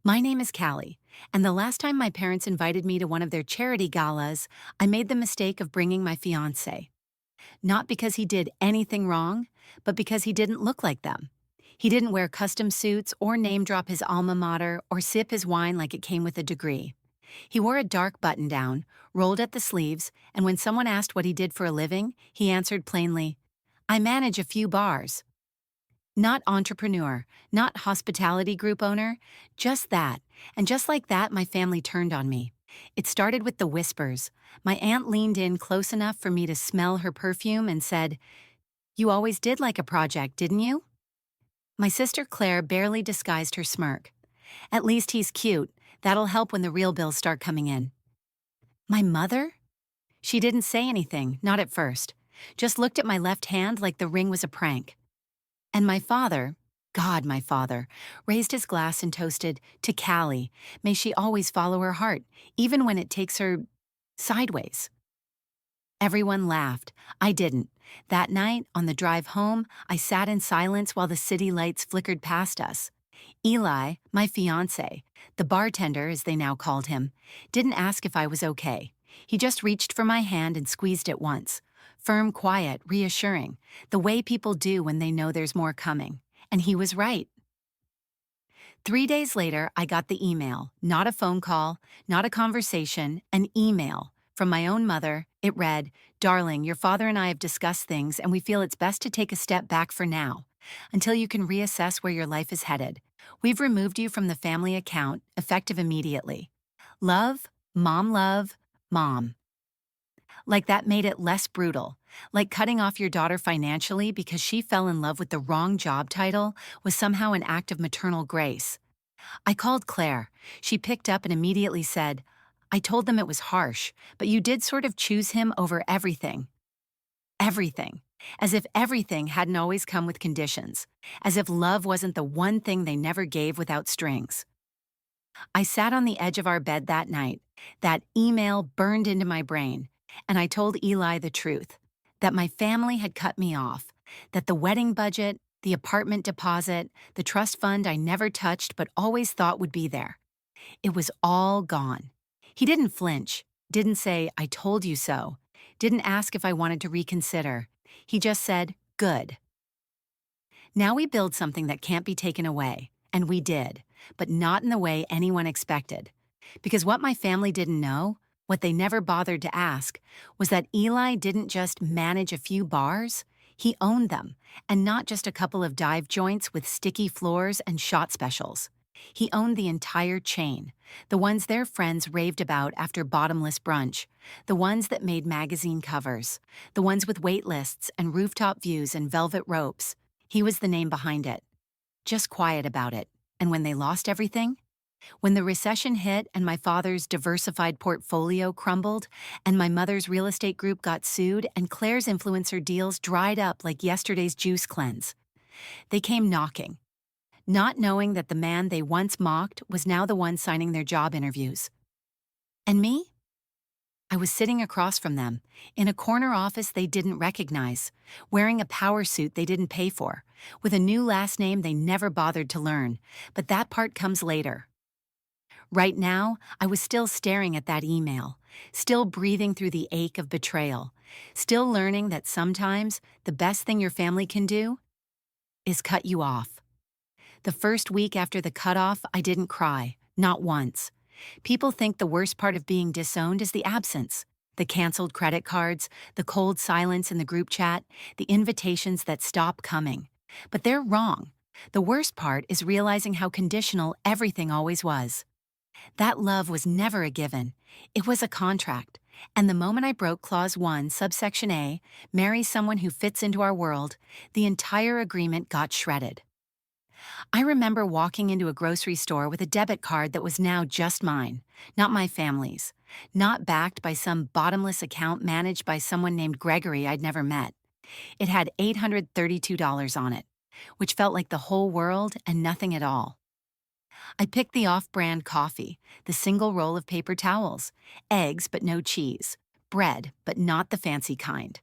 My name is Callie, and the last time my parents invited me to one of their charity galas, I made the mistake of bringing my fiancé. Not because he did anything wrong, but because he didn't look like them. He didn't wear custom suits or name drop his alma mater or sip his wine like it came with a degree. He wore a dark button down, rolled at the sleeves, and when someone asked what he did for a living, he answered plainly, I manage a few bars. Not entrepreneur, not hospitality group owner, just that. And just like that, my family turned on me. It started with the whispers. My aunt leaned in close enough for me to smell her perfume and said, You always did like a project, didn't you? My sister Claire barely disguised her smirk. At least he's cute. That'll help when the real bills start coming in. My mother? She didn't say anything, not at first. Just looked at my left hand like the ring was a prank. And my father, God, my father, raised his glass and toasted, To Callie, may she always follow her heart, even when it takes her sideways. Everyone laughed. I didn't. That night, on the drive home, I sat in silence while the city lights flickered past us. Eli, my fiancé, the bartender as they now called him, didn't ask if I was okay. He just reached for my hand and squeezed it once. Firm, quiet, reassuring, the way people do when they know there's more coming. And he was right. 3 days later, I got the email, not a phone call, not a conversation, an email from my own mother. It read, Darling, your father and I have discussed things and we feel it's best to take a step back for now, until you can reassess where your life is headed. We've removed you from the family account, effective immediately. Love, Mom. Like that made it less brutal. Like cutting off your daughter financially because she fell in love with the wrong job title was somehow an act of maternal grace. I called Claire. She picked up and immediately said, I told them it was harsh, but you did sort of choose him over everything. Everything. As if everything hadn't always come with conditions. As if love wasn't the one thing they never gave without strings. I sat on the edge of our bed that night. That email burned into my brain. And I told Eli the truth, that my family had cut me off, that the wedding budget, the apartment deposit, the trust fund I never touched but always thought would be there. It was all gone. He didn't flinch, didn't say, I told you so, didn't ask if I wanted to reconsider. He just said, good. Now we build something that can't be taken away, and we did, but not in the way anyone expected. Because what my family didn't know, what they never bothered to ask, was that Eli didn't just manage a few bars, he owned them, and not just a couple of dive joints with sticky floors and shot specials. He owned the entire chain, the ones their friends raved about after bottomless brunch, the ones that made magazine covers, the ones with wait lists and rooftop views and velvet ropes. He was the name behind it. Just quiet about it. And when they lost everything? When the recession hit and my father's diversified portfolio crumbled, and my mother's real estate group got sued, and Claire's influencer deals dried up like yesterday's juice cleanse, they came knocking, not knowing that the man they once mocked was now the one signing their job interviews. And me? I was sitting across from them, in a corner office they didn't recognize, wearing a power suit they didn't pay for, with a new last name they never bothered to learn, but that part comes later. Right now, I was still staring at that email, still breathing through the ache of betrayal, still learning that sometimes the best thing your family can do is cut you off. The first week after the cutoff, I didn't cry, not once. People think the worst part of being disowned is the absence. The canceled credit cards, the cold silence in the group chat, the invitations that stop coming. But they're wrong. The worst part is realizing how conditional everything always was. That love was never a given. It was a contract. And the moment I broke Clause 1, subsection A, marry someone who fits into our world, the entire agreement got shredded. I remember walking into a grocery store with a debit card that was now just mine, not my family's, not backed by some bottomless account managed by someone named Gregory I'd never met. It had $832 on it, which felt like the whole world and nothing at all. I picked the off-brand coffee, the single roll of paper towels, eggs but no cheese, bread but not the fancy kind.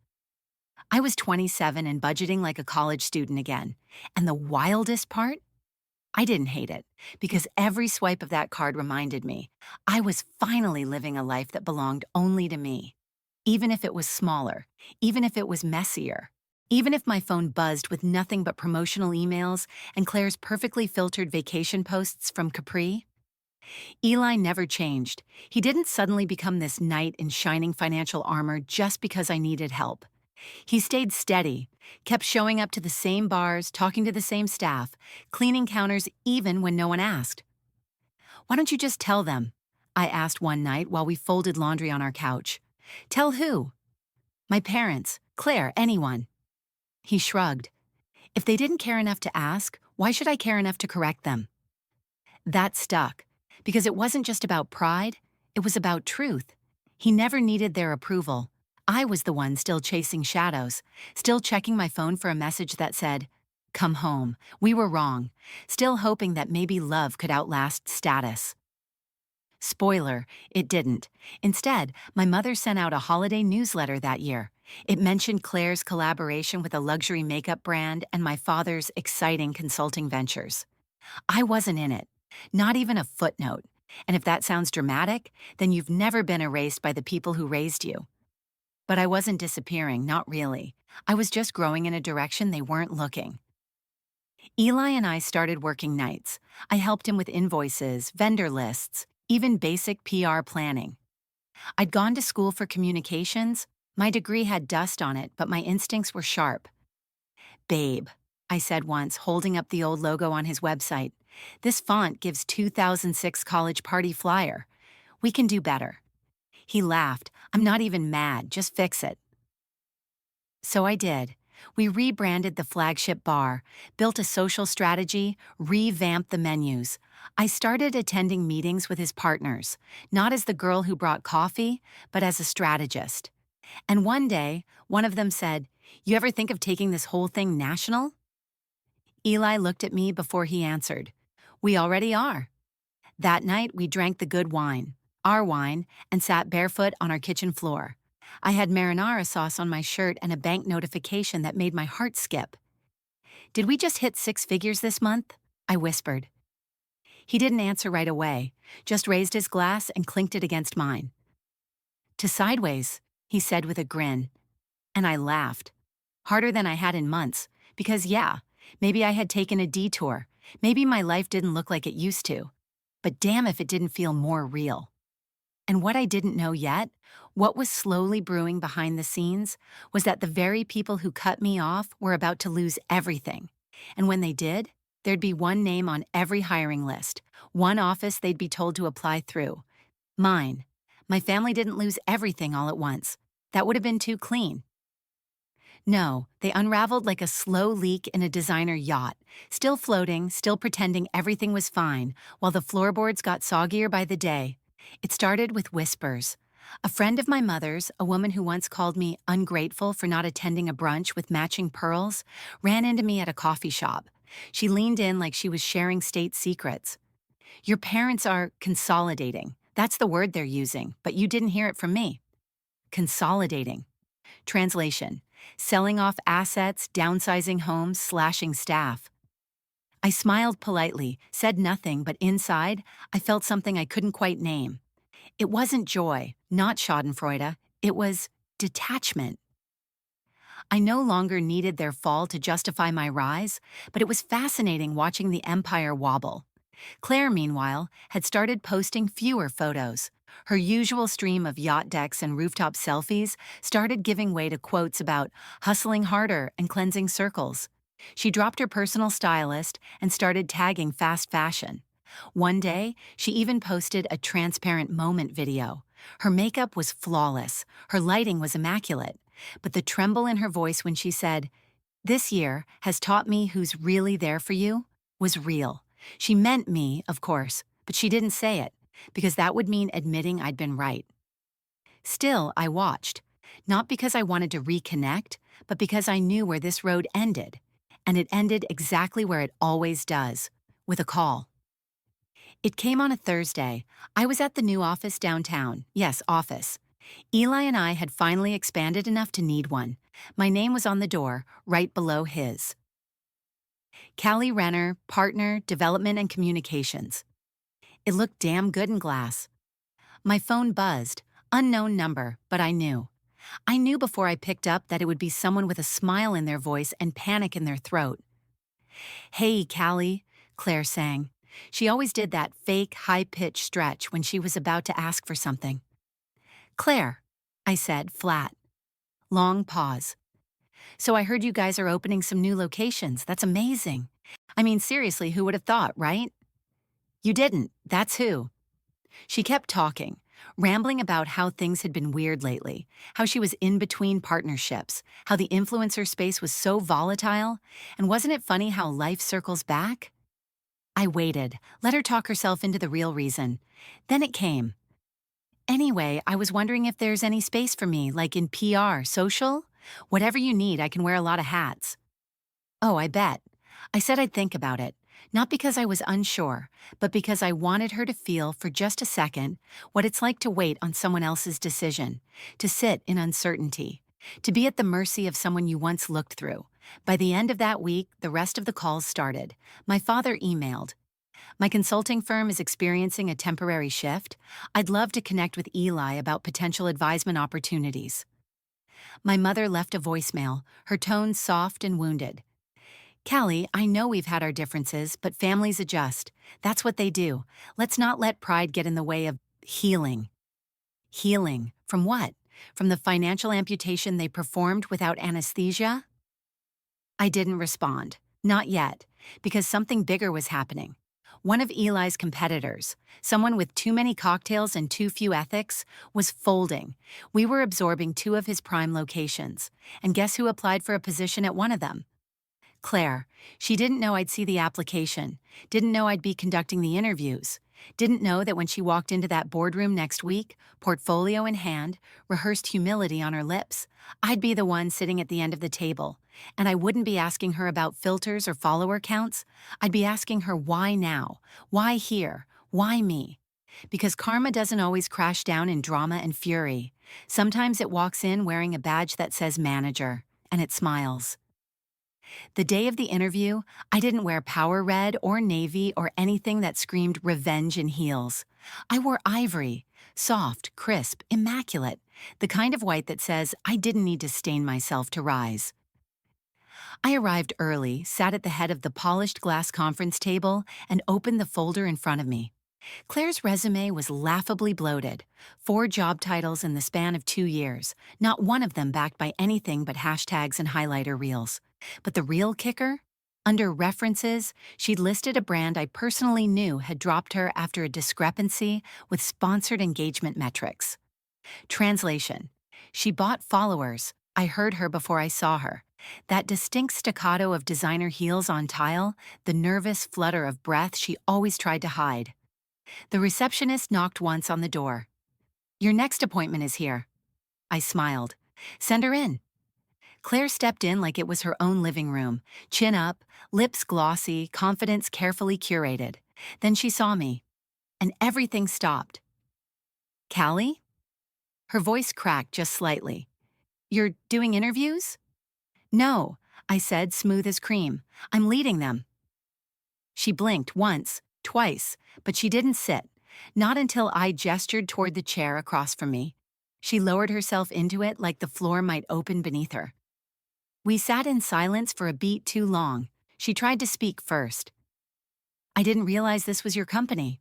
I was 27 and budgeting like a college student again, and the wildest part? I didn't hate it, because every swipe of that card reminded me I was finally living a life that belonged only to me. Even if it was smaller, even if it was messier, even if my phone buzzed with nothing but promotional emails and Claire's perfectly filtered vacation posts from Capri. Eli never changed. He didn't suddenly become this knight in shining financial armor just because I needed help. He stayed steady, kept showing up to the same bars, talking to the same staff, cleaning counters even when no one asked. "Why don't you just tell them?" I asked one night while we folded laundry on our couch. "Tell who?" "My parents, Claire, anyone." He shrugged. "If they didn't care enough to ask, why should I care enough to correct them?" That stuck, because it wasn't just about pride, it was about truth. He never needed their approval. I was the one still chasing shadows, still checking my phone for a message that said, "Come home, we were wrong," still hoping that maybe love could outlast status. Spoiler, it didn't. Instead, my mother sent out a holiday newsletter that year. It mentioned Claire's collaboration with a luxury makeup brand and my father's exciting consulting ventures. I wasn't in it, not even a footnote. And if that sounds dramatic, then you've never been erased by the people who raised you. But I wasn't disappearing, not really. I was just growing in a direction they weren't looking. Eli and I started working nights. I helped him with invoices, vendor lists, even basic PR planning. I'd gone to school for communications. My degree had dust on it, but my instincts were sharp. "Babe," I said once, holding up the old logo on his website. "This font gives 2006 college party flyer. We can do better." He laughed. "I'm not even mad, just fix it." So I did. We rebranded the flagship bar, built a social strategy, revamped the menus. I started attending meetings with his partners, not as the girl who brought coffee, but as a strategist. And one day, one of them said, "You ever think of taking this whole thing national?" Eli looked at me before he answered. "We already are." That night, we drank the good wine, our wine, and sat barefoot on our kitchen floor. I had marinara sauce on my shirt and a bank notification that made my heart skip. "Did we just hit 6 figures this month?" I whispered. He didn't answer right away, just raised his glass and clinked it against mine. "To sideways," he said with a grin. And I laughed. Harder than I had in months, because yeah, maybe I had taken a detour. Maybe my life didn't look like it used to. But damn if it didn't feel more real. And what I didn't know yet, what was slowly brewing behind the scenes, was that the very people who cut me off were about to lose everything. And when they did, there'd be one name on every hiring list, one office they'd be told to apply through. Mine. My family didn't lose everything all at once. That would have been too clean. No, they unraveled like a slow leak in a designer yacht, still floating, still pretending everything was fine, while the floorboards got soggier by the day. It started with whispers. A friend of my mother's, a woman who once called me ungrateful for not attending a brunch with matching pearls, ran into me at a coffee shop. She leaned in like she was sharing state secrets. "Your parents are consolidating. That's the word they're using, but you didn't hear it from me." Consolidating. Translation: selling off assets, downsizing homes, slashing staff. I smiled politely, said nothing, but inside, I felt something I couldn't quite name. It wasn't joy, not schadenfreude, it was detachment. I no longer needed their fall to justify my rise, but it was fascinating watching the empire wobble. Claire, meanwhile, had started posting fewer photos. Her usual stream of yacht decks and rooftop selfies started giving way to quotes about hustling harder and cleansing circles. She dropped her personal stylist and started tagging fast fashion. One day, she even posted a transparent moment video. Her makeup was flawless, her lighting was immaculate, but the tremble in her voice when she said, "This year has taught me who's really there for you," was real. She meant me, of course, but she didn't say it, because that would mean admitting I'd been right. Still, I watched, not because I wanted to reconnect, but because I knew where this road ended. And it ended exactly where it always does, with a call. It came on a Thursday. I was at the new office downtown. Yes, office. Eli and I had finally expanded enough to need one. My name was on the door, right below his. Callie Renner, Partner, Development and Communications. It looked damn good in glass. My phone buzzed. Unknown number, but I knew. I knew before I picked up that it would be someone with a smile in their voice and panic in their throat. Hey, Callie, Claire sang. She always did that fake, high-pitched stretch when she was about to ask for something. Claire, I said, flat. Long pause. So I heard you guys are opening some new locations. That's amazing. I mean, seriously, who would have thought, right? You didn't. That's who. She kept talking, rambling about how things had been weird lately, how she was in between partnerships, how the influencer space was so volatile, and wasn't it funny how life circles back? I waited, let her talk herself into the real reason. Then it came. Anyway, I was wondering if there's any space for me, like in PR, social? Whatever you need, I can wear a lot of hats. Oh, I bet. I said I'd think about it, not because I was unsure, but because I wanted her to feel for just a second what it's like to wait on someone else's decision, to sit in uncertainty, to be at the mercy of someone you once looked through. By the end of that week, the rest of the calls started. My father emailed. My consulting firm is experiencing a temporary shift. I'd love to connect with Eli about potential advisement opportunities. My mother left a voicemail, her tone soft and wounded. Callie, I know we've had our differences, but families adjust. That's what they do. Let's not let pride get in the way of healing. Healing? From what? From the financial amputation they performed without anesthesia? I didn't respond. Not yet, because something bigger was happening. One of Eli's competitors, someone with too many cocktails and too few ethics, was folding. We were absorbing two of his prime locations. And guess who applied for a position at one of them? Claire. She didn't know I'd see the application, didn't know I'd be conducting the interviews, didn't know that when she walked into that boardroom next week, portfolio in hand, rehearsed humility on her lips, I'd be the one sitting at the end of the table, and I wouldn't be asking her about filters or follower counts. I'd be asking her why now, why here, why me? Because karma doesn't always crash down in drama and fury. Sometimes it walks in wearing a badge that says manager, and it smiles. The day of the interview, I didn't wear power red or navy or anything that screamed revenge in heels. I wore ivory, soft, crisp, immaculate, the kind of white that says I didn't need to stain myself to rise. I arrived early, sat at the head of the polished glass conference table, and opened the folder in front of me. Claire's resume was laughably bloated. 4 job titles in the span of 2 years, not one of them backed by anything but hashtags and highlighter reels. But the real kicker? Under references, she'd listed a brand I personally knew had dropped her after a discrepancy with sponsored engagement metrics. Translation. She bought followers. I heard her before I saw her. That distinct staccato of designer heels on tile, the nervous flutter of breath she always tried to hide. The receptionist knocked once on the door. Your next appointment is here. I smiled. Send her in. Claire stepped in like it was her own living room, chin up, lips glossy, confidence carefully curated. Then she saw me, and everything stopped. Callie? Her voice cracked just slightly. You're doing interviews? No, I said, smooth as cream. I'm leading them. She blinked once, twice, but she didn't sit. Not until I gestured toward the chair across from me. She lowered herself into it like the floor might open beneath her. We sat in silence for a beat too long. She tried to speak first. I didn't realize this was your company.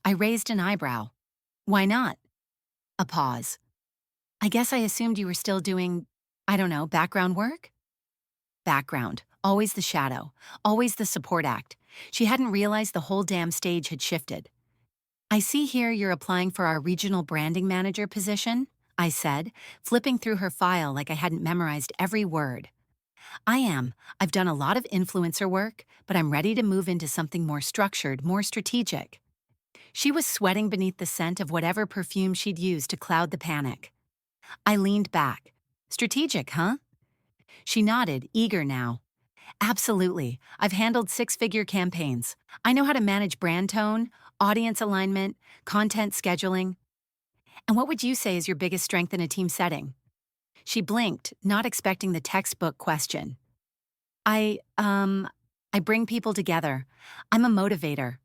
I raised an eyebrow. Why not? A pause. I guess I assumed you were still doing, I don't know, background work? Background. Always the shadow. Always the support act. She hadn't realized the whole damn stage had shifted. I see here you're applying for our regional branding manager position, I said, flipping through her file like I hadn't memorized every word. I am. I've done a lot of influencer work, but I'm ready to move into something more structured, more strategic. She was sweating beneath the scent of whatever perfume she'd used to cloud the panic. I leaned back. Strategic, huh? She nodded, eager now. Absolutely. I've handled 6-figure campaigns. I know how to manage brand tone, audience alignment, content scheduling. And what would you say is your biggest strength in a team setting? She blinked, not expecting the textbook question. I I bring people together. I'm a motivator.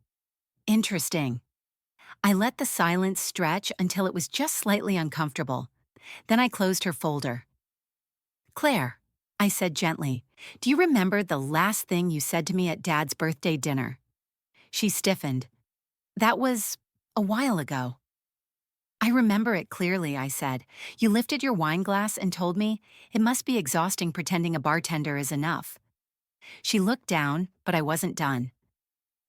Interesting. I let the silence stretch until it was just slightly uncomfortable. Then I closed her folder. Claire, I said gently, do you remember the last thing you said to me at Dad's birthday dinner? She stiffened. That was a while ago. I remember it clearly, I said. You lifted your wine glass and told me it must be exhausting pretending a bartender is enough. She looked down, but I wasn't done.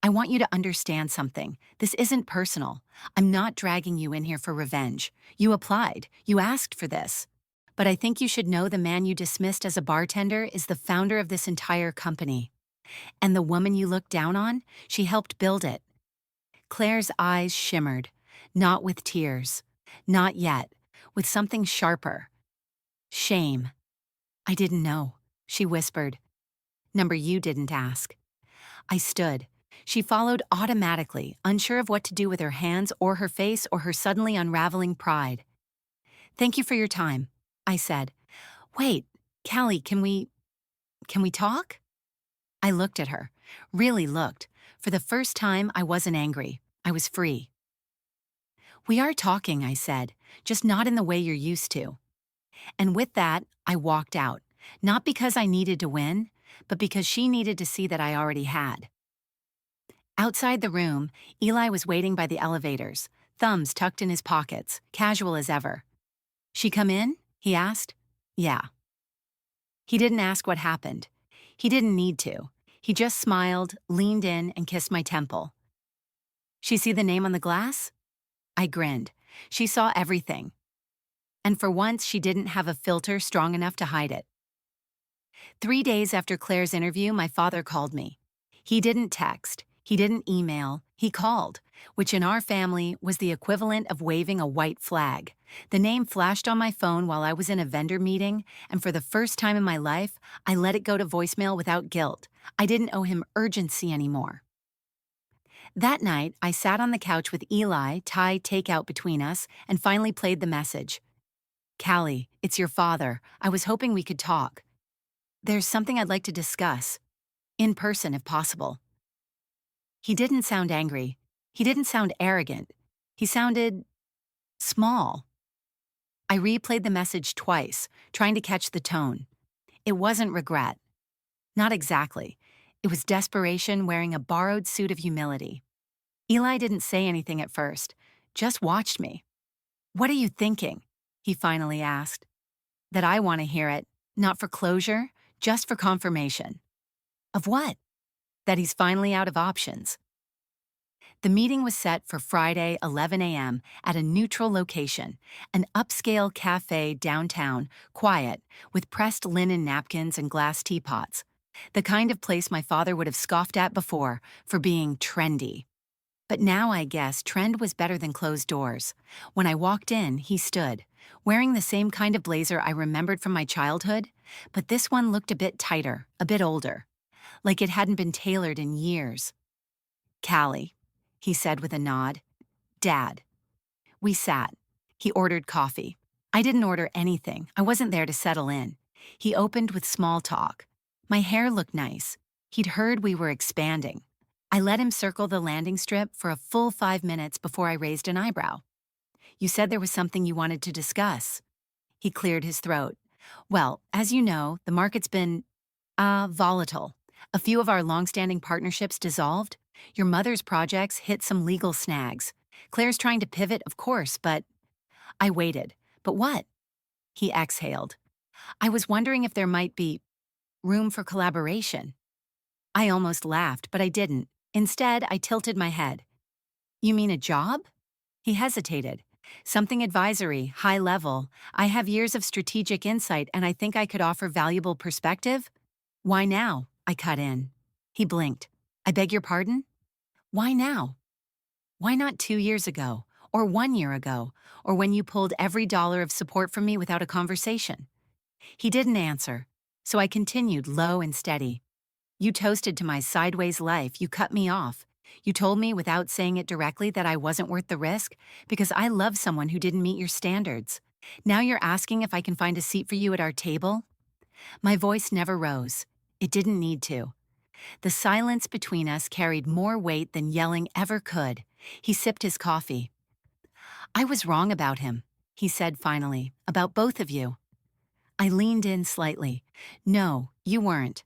I want you to understand something. This isn't personal. I'm not dragging you in here for revenge. You applied. You asked for this. But I think you should know the man you dismissed as a bartender is the founder of this entire company. And the woman you look down on, she helped build it. Claire's eyes shimmered, not with tears. Not yet, with something sharper. Shame. I didn't know, she whispered. Number you didn't ask. I stood. She followed automatically, unsure of what to do with her hands or her face or her suddenly unraveling pride. Thank you for your time, I said. Wait, Callie, can we talk? I looked at her, really looked. For the first time, I wasn't angry. I was free. We are talking, I said, just not in the way you're used to. And with that, I walked out, not because I needed to win, but because she needed to see that I already had. Outside the room, Eli was waiting by the elevators, thumbs tucked in his pockets, casual as ever. She come in? He asked. Yeah. He didn't ask what happened. He didn't need to. He just smiled, leaned in, and kissed my temple. She see the name on the glass? I grinned. She saw everything. And for once, she didn't have a filter strong enough to hide it. 3 days after Claire's interview, my father called me. He didn't text. He didn't email. He called, which in our family was the equivalent of waving a white flag. The name flashed on my phone while I was in a vendor meeting, and for the first time in my life, I let it go to voicemail without guilt. I didn't owe him urgency anymore. That night, I sat on the couch with Eli, Thai takeout between us, and finally played the message. Callie, it's your father. I was hoping we could talk. There's something I'd like to discuss. In person, if possible. He didn't sound angry. He didn't sound arrogant. He sounded small. I replayed the message twice, trying to catch the tone. It wasn't regret. Not exactly. It was desperation wearing a borrowed suit of humility. Eli didn't say anything at first, just watched me. What are you thinking? He finally asked. That I want to hear it, not for closure, just for confirmation. Of what? That he's finally out of options. The meeting was set for Friday, 11 a.m. at a neutral location, an upscale cafe downtown, quiet, with pressed linen napkins and glass teapots. The kind of place my father would have scoffed at before for being trendy. But now I guess trend was better than closed doors. When I walked in, he stood, wearing the same kind of blazer I remembered from my childhood, but this one looked a bit tighter, a bit older, like it hadn't been tailored in years. Callie, he said with a nod. Dad. We sat. He ordered coffee. I didn't order anything. I wasn't there to settle in. He opened with small talk. My hair looked nice. He'd heard we were expanding. I let him circle the landing strip for a full 5 minutes before I raised an eyebrow. You said there was something you wanted to discuss. He cleared his throat. Well, as you know, the market's been, volatile. A few of our long-standing partnerships dissolved. Your mother's projects hit some legal snags. Claire's trying to pivot, of course, but... I waited. But what? He exhaled. I was wondering if there might be room for collaboration. I almost laughed, but I didn't. Instead, I tilted my head. You mean a job? He hesitated. Something advisory, high level. I have years of strategic insight and I think I could offer valuable perspective. Why now? I cut in. He blinked. I beg your pardon? Why now? Why not 2 years ago, or 1 year ago, or when you pulled every dollar of support from me without a conversation? He didn't answer, so I continued low and steady. You toasted to my sideways life, you cut me off. You told me without saying it directly that I wasn't worth the risk because I love someone who didn't meet your standards. Now you're asking if I can find a seat for you at our table? My voice never rose. It didn't need to. The silence between us carried more weight than yelling ever could. He sipped his coffee. "I was wrong about him," he said finally, "about both of you." I leaned in slightly. "No, you weren't.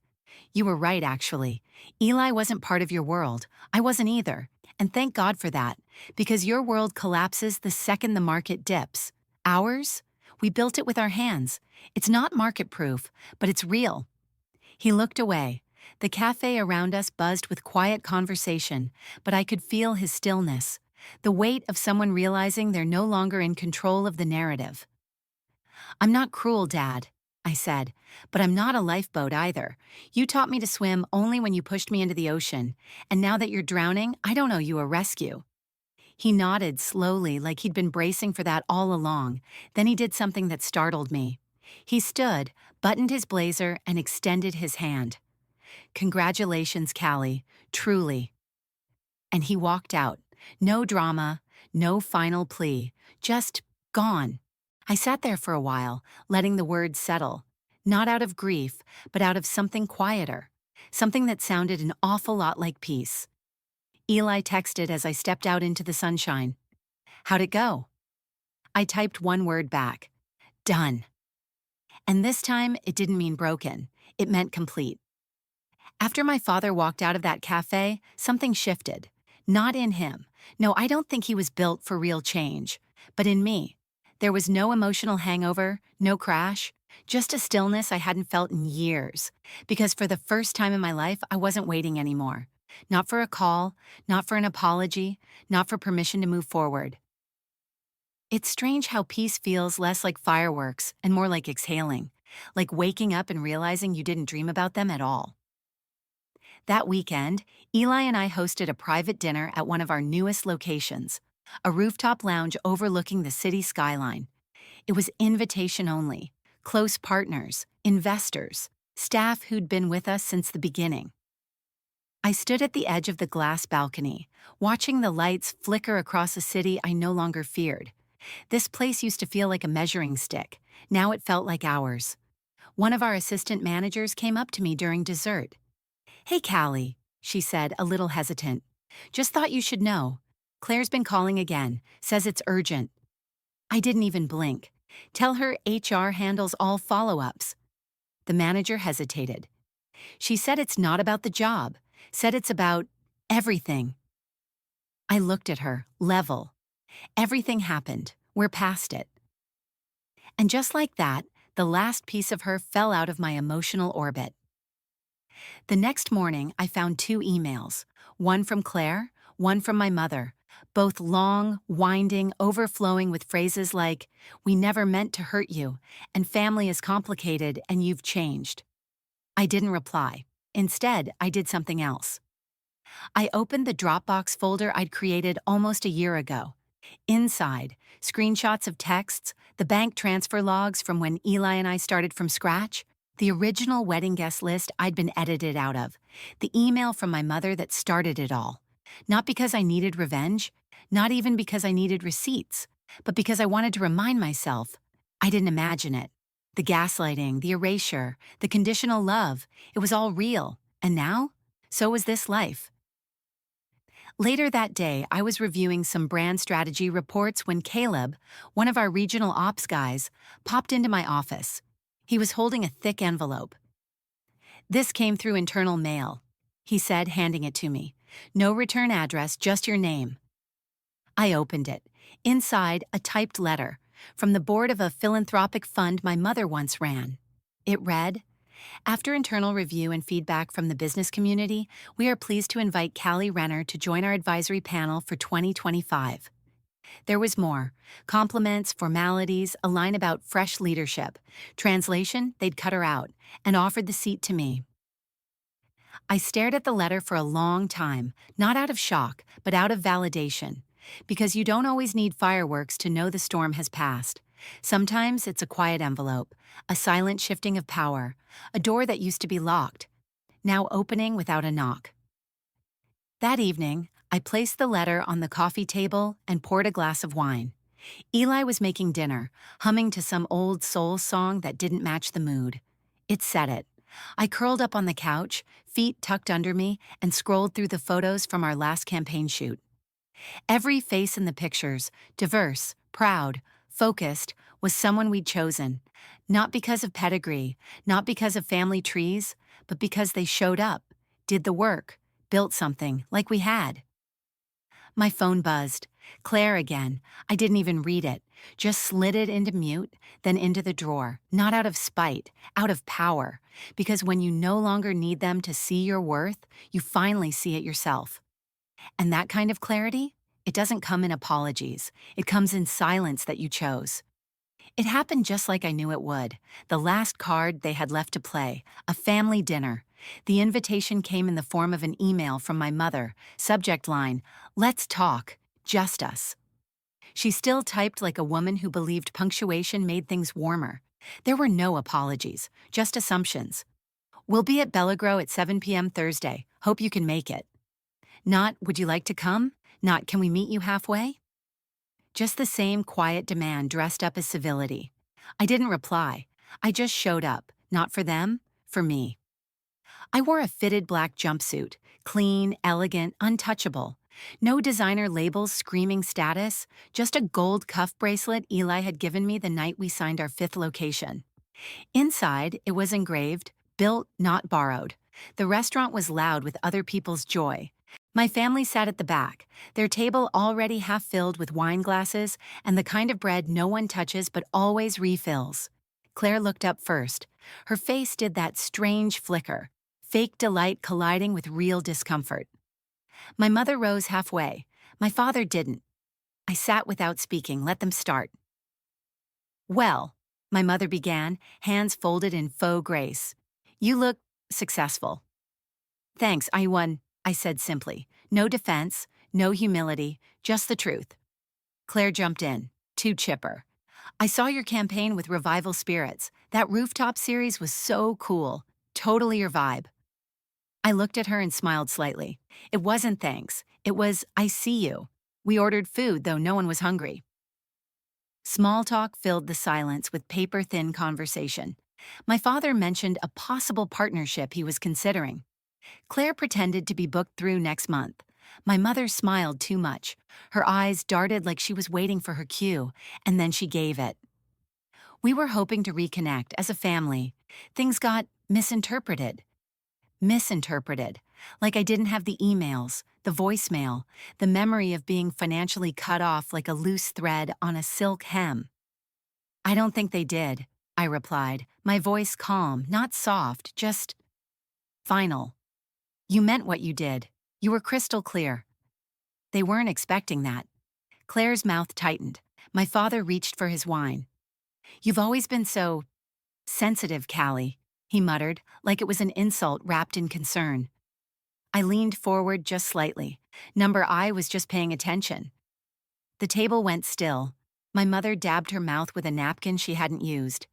You were right, actually. Eli wasn't part of your world. I wasn't either. And thank God for that, because your world collapses the second the market dips. Ours? We built it with our hands. It's not market-proof, but it's real." He looked away. The cafe around us buzzed with quiet conversation, but I could feel his stillness, the weight of someone realizing they're no longer in control of the narrative. "I'm not cruel, Dad," I said, "but I'm not a lifeboat either. You taught me to swim only when you pushed me into the ocean, and now that you're drowning, I don't owe you a rescue." He nodded slowly like he'd been bracing for that all along. Then he did something that startled me. He stood, buttoned his blazer, and extended his hand. "Congratulations, Callie, truly." And he walked out. No drama, no final plea, just gone. I sat there for a while, letting the words settle. Not out of grief, but out of something quieter. Something that sounded an awful lot like peace. Eli texted as I stepped out into the sunshine. "How'd it go?" I typed one word back. "Done." And this time, it didn't mean broken. It meant complete. After my father walked out of that cafe, something shifted. Not in him. No, I don't think he was built for real change. But in me. There was no emotional hangover, no crash, just a stillness I hadn't felt in years. Because for the first time in my life, I wasn't waiting anymore. Not for a call, not for an apology, not for permission to move forward. It's strange how peace feels less like fireworks and more like exhaling, like waking up and realizing you didn't dream about them at all. That weekend, Eli and I hosted a private dinner at one of our newest locations, a rooftop lounge overlooking the city skyline. It was invitation only, close partners, investors, staff who'd been with us since the beginning. I stood at the edge of the glass balcony, watching the lights flicker across a city I no longer feared. This place used to feel like a measuring stick. Now it felt like ours. One of our assistant managers came up to me during dessert. "Hey, Callie," she said, a little hesitant. "Just thought you should know. Claire's been calling again, says it's urgent." I didn't even blink. "Tell her HR handles all follow-ups." The manager hesitated. "She said it's not about the job, said it's about everything." I looked at her, level. Everything happened. We're past it. And just like that, the last piece of her fell out of my emotional orbit. The next morning, I found 2 emails, one from Claire, one from my mother, both long, winding, overflowing with phrases like, "We never meant to hurt you," and "Family is complicated and you've changed." I didn't reply. Instead, I did something else. I opened the Dropbox folder I'd created almost a year ago. Inside, screenshots of texts, the bank transfer logs from when Eli and I started from scratch, the original wedding guest list I'd been edited out of, the email from my mother that started it all. Not because I needed revenge, not even because I needed receipts, but because I wanted to remind myself I didn't imagine it. The gaslighting, the erasure, the conditional love, it was all real. And now, so was this life. Later that day, I was reviewing some brand strategy reports when Caleb, one of our regional ops guys, popped into my office. He was holding a thick envelope. "This came through internal mail," he said, handing it to me. "No return address, just your name." I opened it. Inside, a typed letter from the board of a philanthropic fund my mother once ran. It read, "After internal review and feedback from the business community, we are pleased to invite Callie Renner to join our advisory panel for 2025. There was more. Compliments, formalities, a line about fresh leadership. Translation, they'd cut her out, and offered the seat to me. I stared at the letter for a long time, not out of shock, but out of validation. Because you don't always need fireworks to know the storm has passed. Sometimes it's a quiet envelope, a silent shifting of power, a door that used to be locked, now opening without a knock. That evening, I placed the letter on the coffee table and poured a glass of wine. Eli was making dinner, humming to some old soul song that didn't match the mood. It said it. I curled up on the couch, feet tucked under me, and scrolled through the photos from our last campaign shoot. Every face in the pictures, diverse, proud, focused, was someone we'd chosen. Not because of pedigree, not because of family trees, but because they showed up, did the work, built something like we had. My phone buzzed. Claire again. I didn't even read it, just slid it into mute, then into the drawer, not out of spite, out of power, because when you no longer need them to see your worth, you finally see it yourself. And that kind of clarity, it doesn't come in apologies. It comes in silence that you chose. It happened just like I knew it would. The last card they had left to play, a family dinner. The invitation came in the form of an email from my mother, subject line, "Let's talk, just us." She still typed like a woman who believed punctuation made things warmer. There were no apologies, just assumptions. "We'll be at Bellegro at 7 p.m. Thursday. Hope you can make it." Not, "Would you like to come?" Not, "Can we meet you halfway?" Just the same quiet demand dressed up as civility. I didn't reply. I just showed up, not for them, for me. I wore a fitted black jumpsuit, clean, elegant, untouchable. No designer labels screaming status, just a gold cuff bracelet Eli had given me the night we signed our 5th location. Inside, it was engraved, "Built, not borrowed." The restaurant was loud with other people's joy. My family sat at the back, their table already half filled with wine glasses and the kind of bread no one touches but always refills. Claire looked up first. Her face did that strange flicker, fake delight colliding with real discomfort. My mother rose halfway. My father didn't. I sat without speaking, let them start. "Well," my mother began, hands folded in faux grace. "You look successful." "Thanks, I won," I said simply. No defense, no humility, just the truth. Claire jumped in, too chipper. "I saw your campaign with Revival Spirits. That rooftop series was so cool. Totally your vibe." I looked at her and smiled slightly. It wasn't thanks. It was, "I see you." We ordered food, though no one was hungry. Small talk filled the silence with paper-thin conversation. My father mentioned a possible partnership he was considering. Claire pretended to be booked through next month. My mother smiled too much. Her eyes darted like she was waiting for her cue, and then she gave it. We were hoping to reconnect as a family. Things got misinterpreted. Misinterpreted. Like I didn't have the emails, the voicemail, the memory of being financially cut off like a loose thread on a silk hem. "I don't think they did," I replied, my voice calm, not soft, just final. "You meant what you did. You were crystal clear." They weren't expecting that. Claire's mouth tightened. My father reached for his wine. "You've always been so sensitive, Callie," he muttered, like it was an insult wrapped in concern. I leaned forward just slightly. Number I was just paying attention. The table went still. My mother dabbed her mouth with a napkin she hadn't used.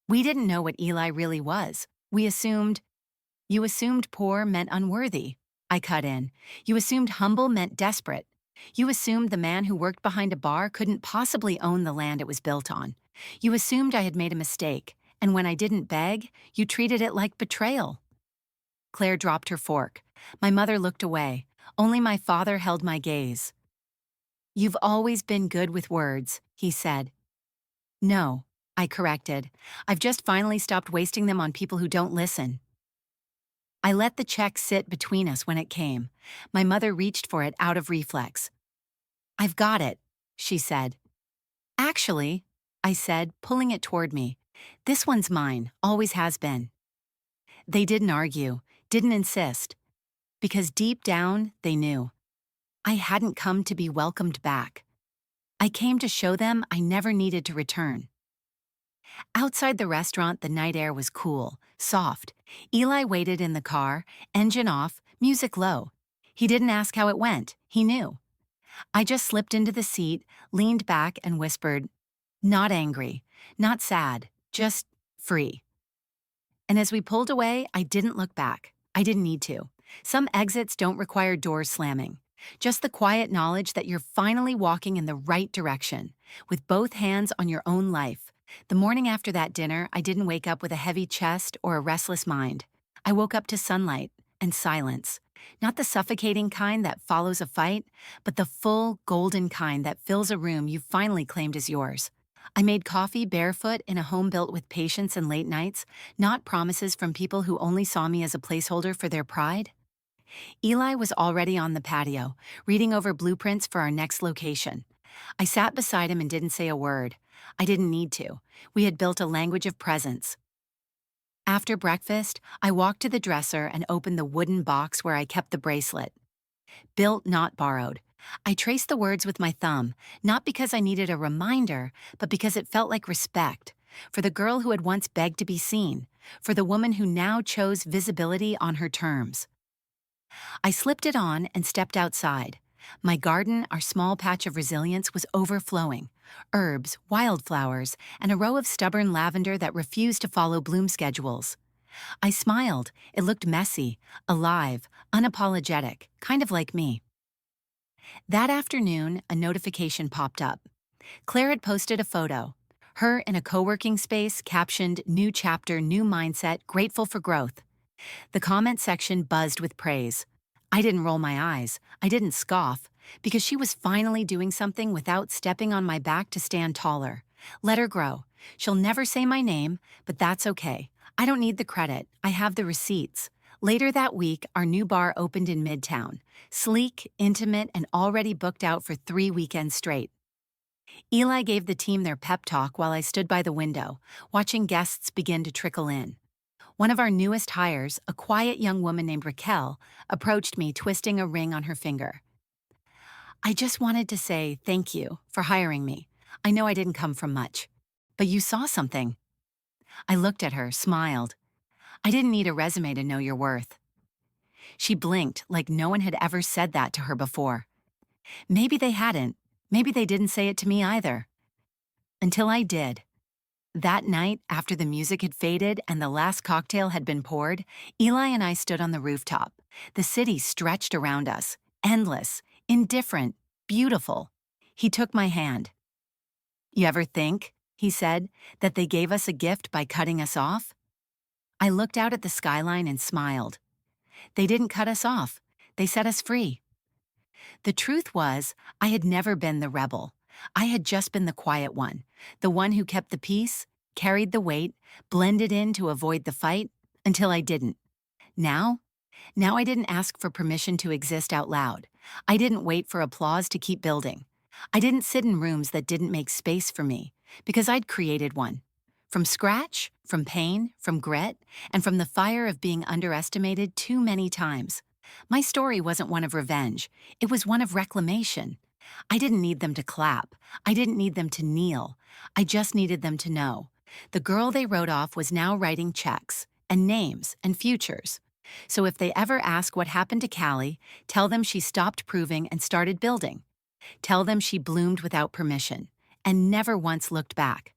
"We didn't know what Eli really was. We assumed—" "You assumed poor meant unworthy," I cut in. "You assumed humble meant desperate. You assumed the man who worked behind a bar couldn't possibly own the land it was built on. You assumed I had made a mistake, and when I didn't beg, you treated it like betrayal." Claire dropped her fork. My mother looked away. Only my father held my gaze. "You've always been good with words," he said. "No," I corrected. "I've just finally stopped wasting them on people who don't listen." I let the check sit between us when it came. My mother reached for it out of reflex. "I've got it," she said. "Actually," I said, pulling it toward me, "this one's mine, always has been." They didn't argue, didn't insist, because deep down, they knew. I hadn't come to be welcomed back. I came to show them I never needed to return. Outside the restaurant, the night air was cool, soft. Eli waited in the car, engine off, music low. He didn't ask how it went. He knew. I just slipped into the seat, leaned back, and whispered, "Not angry, not sad, just free." And as we pulled away, I didn't look back. I didn't need to. Some exits don't require doors slamming. Just the quiet knowledge that you're finally walking in the right direction, with both hands on your own life, The morning after that dinner, I didn't wake up with a heavy chest or a restless mind. I woke up to sunlight and silence. Not the suffocating kind that follows a fight, but the full, golden kind that fills a room you finally claimed as yours. I made coffee barefoot in a home built with patience and late nights, not promises from people who only saw me as a placeholder for their pride. Eli was already on the patio, reading over blueprints for our next location. I sat beside him and didn't say a word. I didn't need to. We had built a language of presence. After breakfast, I walked to the dresser and opened the wooden box where I kept the bracelet. Built, not borrowed. I traced the words with my thumb, not because I needed a reminder, but because it felt like respect. For the girl who had once begged to be seen. For the woman who now chose visibility on her terms. I slipped it on and stepped outside. My garden, our small patch of resilience, was overflowing. Herbs, wildflowers, and a row of stubborn lavender that refused to follow bloom schedules. I smiled. It looked messy, alive, unapologetic, kind of like me. That afternoon, a notification popped up. Claire had posted a photo. Her in a co-working space captioned, "New chapter, new mindset, grateful for growth." The comment section buzzed with praise. I didn't roll my eyes. I didn't scoff, because she was finally doing something without stepping on my back to stand taller. Let her grow. She'll never say my name, but that's okay. I don't need the credit. I have the receipts. Later that week, our new bar opened in Midtown. Sleek, intimate, and already booked out for 3 weekends straight. Eli gave the team their pep talk while I stood by the window, watching guests begin to trickle in. One of our newest hires, a quiet young woman named Raquel, approached me, twisting a ring on her finger. "I just wanted to say thank you for hiring me. I know I didn't come from much, but you saw something." I looked at her, smiled. "I didn't need a resume to know your worth." She blinked like no one had ever said that to her before. Maybe they hadn't. Maybe they didn't say it to me either. Until I did. That night, after the music had faded and the last cocktail had been poured, Eli and I stood on the rooftop. The city stretched around us, endless, indifferent, beautiful. He took my hand. "You ever think," he said, "that they gave us a gift by cutting us off?" I looked out at the skyline and smiled. They didn't cut us off. They set us free. The truth was, I had never been the rebel. I had just been the quiet one, the one who kept the peace, carried the weight, blended in to avoid the fight, until I didn't. Now I didn't ask for permission to exist out loud. I didn't wait for applause to keep building. I didn't sit in rooms that didn't make space for me, because I'd created one. From scratch, from pain, from grit, and from the fire of being underestimated too many times. My story wasn't one of revenge. It was one of reclamation. I didn't need them to clap. I didn't need them to kneel. I just needed them to know. The girl they wrote off was now writing checks, and names, and futures. So if they ever ask what happened to Callie, tell them she stopped proving and started building. Tell them she bloomed without permission, and never once looked back.